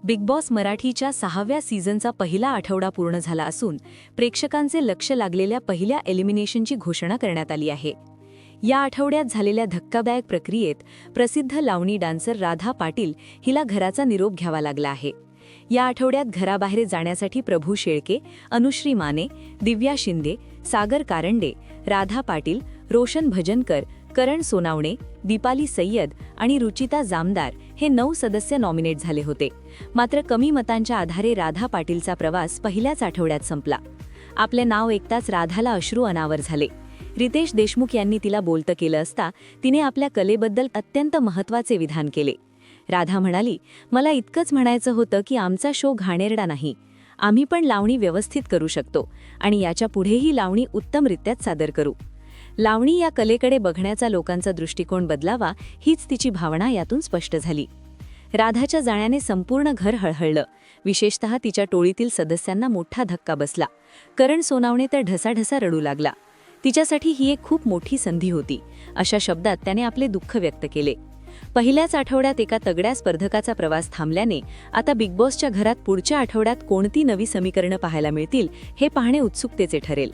Big boss मराठीच्या 6व्या सीझनचा पहिला आठवडा पूर्ण झाला असून प्रेक्षकांचे लक्ष लागलेल्या पहिल्या एलिमिनेशनची घोषणा करण्यात आली आहे. या आठवड्यात झालेल्या धक्कादायक प्रक्रियेत प्रसिद्ध लावणी डान्सर राधा पाटील हिला घराचा निरोप घ्यावा लागला आहे. या आठवड्यात घराबाहेर जाण्यासाठी प्रभू शेळके, अनुश्री माने, दिव्या शिंदे, सागर कारंडे, राधा पाटील, रोशन भजनकर, करण सोनावणे, दीपाली सय्यद आणि रुचिता जामदार हे 9 सदस्य नॉमिनेट झाले होते. मात्र कमी मतांच्या आधारे राधा पाटीलचा प्रवास पहिल्याच आठवड्यात संपला. आपले नाव ऐकताच राधाला अश्रू अनावर झाले. रितेश देशमुख यांनी तिला बोलतं केलं असता तिने आपल्या कलेबद्दल अत्यंत महत्त्वाचे विधान केले. राधा म्हणाली, मला इतकंच म्हणायचं होतं की आमचा शो घाणेरडा नाही. आम्ही पण लावणी व्यवस्थित करू शकतो आणि याच्या पुढेही लावणी उत्तमरित्यात सादर करू. लावणी या कलेकडे बघण्याचा लोकांचा दृष्टिकोन बदलावा हीच तिची भावना यातून स्पष्ट झाली. राधाच्या जाण्याने संपूर्ण घर हळहळलं. विशेषतः तिच्या टोळीतील सदस्यांना मोठा धक्का बसला. करण सोनावणे तर ढसाढसा रडू लागला. तिच्यासाठी ही एक खूप मोठी संधी होती, अशा शब्दात त्याने आपले दुःख व्यक्त केले. पहिल्याच आठवड्यात एका तगड्या स्पर्धकाचा प्रवास थांबल्याने आता बिग बॉसच्या घरात पुढच्या आठवड्यात कोणती नवी समीकरणं पाहायला मिळतील हे पाहणे उत्सुकतेचे ठरेल.